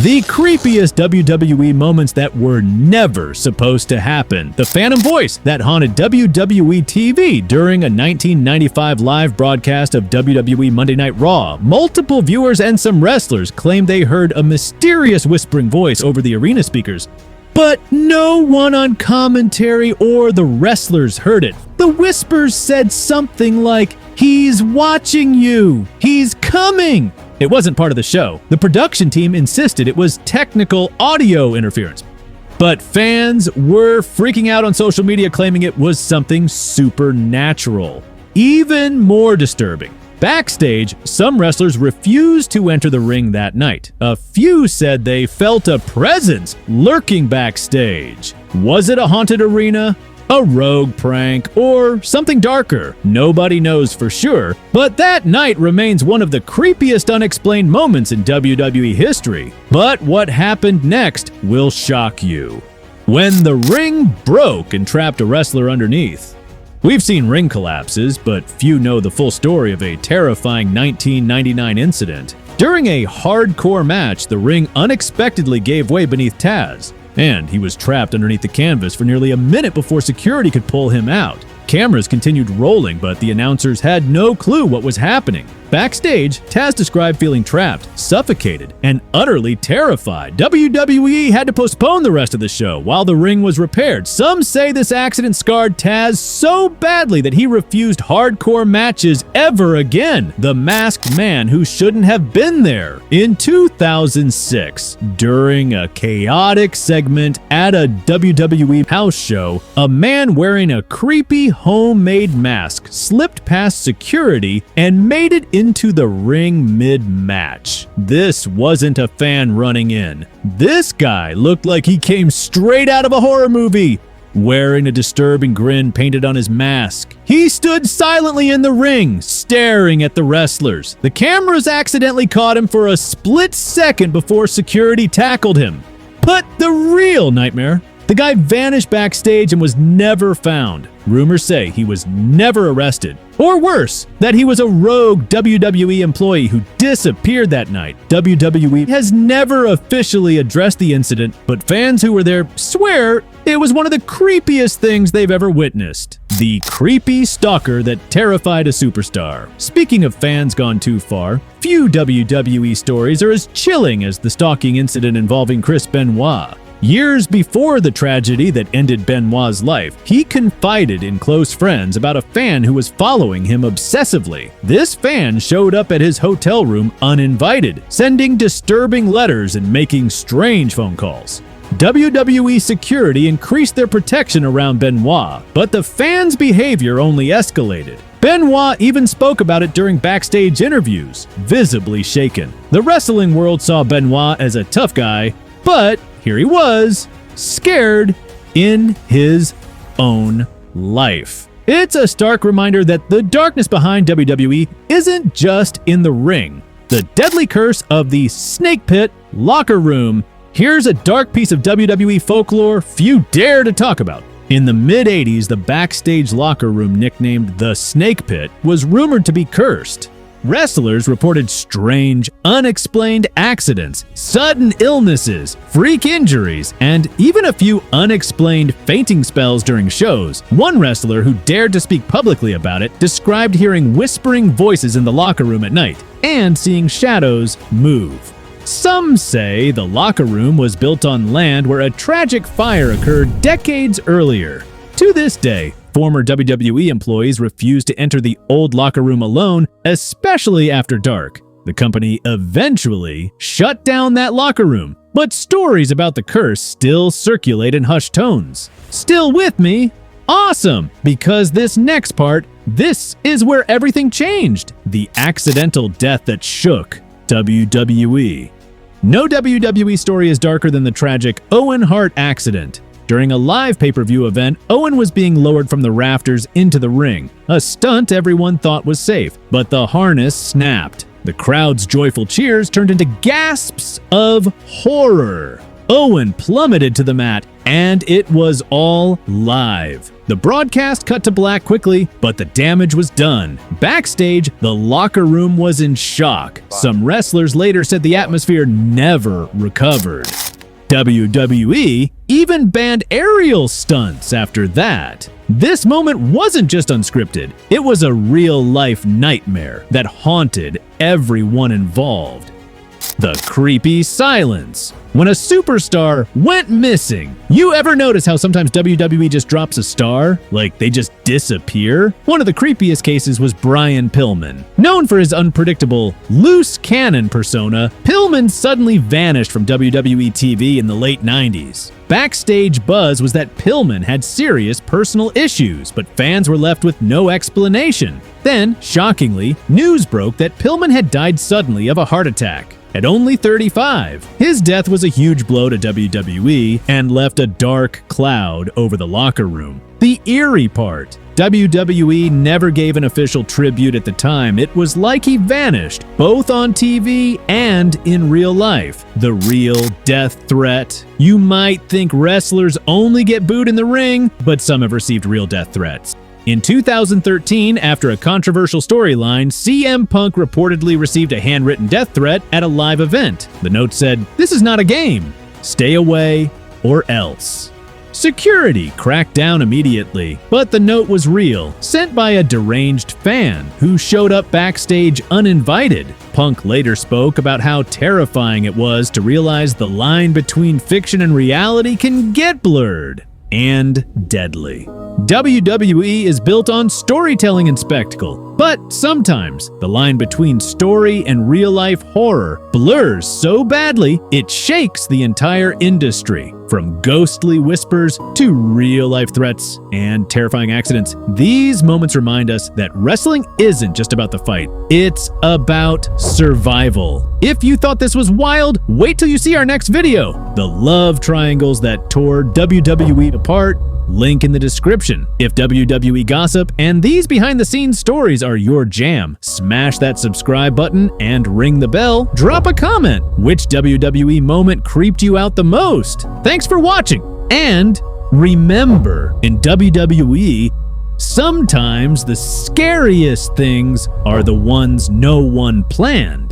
The creepiest WWE moments that were never supposed to happen. The phantom voice that haunted WWE TV during a 1995 live broadcast of WWE Monday Night Raw. Multiple viewers and some wrestlers claimed they heard a mysterious whispering voice over the arena speakers, but no one on commentary or the wrestlers heard it. The whispers said something like, "He's watching you! He's coming!" It wasn't part of the show. The production team insisted it was technical audio interference. But fans were freaking out on social media, claiming it was something supernatural. Even more disturbing, backstage, some wrestlers refused to enter the ring that night. A few said they felt a presence lurking backstage. Was it a haunted arena, a rogue prank, or something darker? Nobody knows for sure, but that night remains one of the creepiest unexplained moments in WWE history. But what happened next will shock you. When the ring broke and trapped a wrestler underneath. We've seen ring collapses, but few know the full story of a terrifying 1999 incident. During a hardcore match, the ring unexpectedly gave way beneath Taz, and he was trapped underneath the canvas for nearly a minute before security could pull him out. Cameras continued rolling, but the announcers had no clue what was happening. Backstage, Taz described feeling trapped, suffocated, and utterly terrified. WWE had to postpone the rest of the show while the ring was repaired. Some say this accident scarred Taz so badly that he refused hardcore matches ever again. The masked man who shouldn't have been there. In 2006, during a chaotic segment at a WWE house show, a man wearing a creepy homemade mask slipped past security and made it into the ring mid-match. This wasn't a fan running in. This guy looked like he came straight out of a horror movie, wearing a disturbing grin painted on his mask. He stood silently in the ring, staring at the wrestlers. The cameras accidentally caught him for a split second before security tackled him. But the real nightmare, the guy vanished backstage and was never found. Rumors say he was never arrested. Or worse, that he was a rogue WWE employee who disappeared that night. WWE has never officially addressed the incident, but fans who were there swear it was one of the creepiest things they've ever witnessed. The creepy stalker that terrified a superstar. Speaking of fans gone too far, few WWE stories are as chilling as the stalking incident involving Chris Benoit. Years before the tragedy that ended Benoit's life, he confided in close friends about a fan who was following him obsessively. This fan showed up at his hotel room uninvited, sending disturbing letters and making strange phone calls. WWE security increased their protection around Benoit, but the fan's behavior only escalated. Benoit even spoke about it during backstage interviews, visibly shaken. The wrestling world saw Benoit as a tough guy, but here he was, scared in his own life. It's a stark reminder that the darkness behind WWE isn't just in the ring. The deadly curse of the snake pit locker room. Here's a dark piece of WWE folklore few dare to talk about. In the mid-'80s, the backstage locker room, nicknamed the Snake Pit, was rumored to be cursed. Wrestlers reported strange, unexplained accidents, sudden illnesses, freak injuries, and even a few unexplained fainting spells during shows. One wrestler who dared to speak publicly about it described hearing whispering voices in the locker room at night and seeing shadows move. Some say the locker room was built on land where a tragic fire occurred decades earlier. To this day, former WWE employees refuse to enter the old locker room alone, especially after dark. The company eventually shut down that locker room, but stories about the curse still circulate in hushed tones. Still with me? Awesome! Because this next part, this is where everything changed. The accidental death that shook WWE. No WWE story is darker than the tragic OWEN HEART accident. During a live pay-per-view event, Owen was being lowered from the rafters into the ring, a stunt everyone thought was safe, but the harness snapped. The crowd's joyful cheers turned into gasps of horror. Owen plummeted to the mat, and it was all live. The broadcast cut to black quickly, but the damage was done. Backstage, the locker room was in shock. Some wrestlers later said the atmosphere never recovered. WWE even banned aerial stunts after that. This moment wasn't just unscripted, it was a real-life nightmare that haunted everyone involved. The creepy silence. When a superstar went missing. You ever notice how sometimes WWE just drops a star? Like they just disappear? One of the creepiest cases was Brian Pillman. Known for his unpredictable, loose cannon persona, Pillman suddenly vanished from WWE TV in the late 90s. Backstage buzz was that Pillman had serious personal issues, but fans were left with no explanation. Then, shockingly, news broke that Pillman had died suddenly of a heart attack. At only 35, his death was a huge blow to WWE and left a dark cloud over the locker room. The eerie part, WWE never gave an official tribute at the time. It was like he vanished, both on TV and in real life. The real death threat. You might think wrestlers only get booed in the ring, but some have received real death threats. In 2013, after a controversial storyline, CM Punk reportedly received a handwritten death threat at a live event. The note said, "This is not a game. Stay away or else." Security cracked down immediately, but the note was real, sent by a deranged fan who showed up backstage uninvited. Punk later spoke about how terrifying it was to realize the line between fiction and reality can get blurred and deadly. WWE is built on storytelling and spectacle, but sometimes the line between story and real-life horror blurs so badly it shakes the entire industry. From ghostly whispers to real-life threats and terrifying accidents, these moments remind us that wrestling isn't just about the fight, it's about survival. If you thought this was wild, wait till you see our next video. The love triangles that tore WWE apart. Link in the description. If WWE gossip and these behind-the-scenes stories are your jam, smash that subscribe button and ring the bell. Drop a comment. Which WWE moment creeped you out the most? Thanks for watching. And remember, in WWE, sometimes the scariest things are the ones no one planned.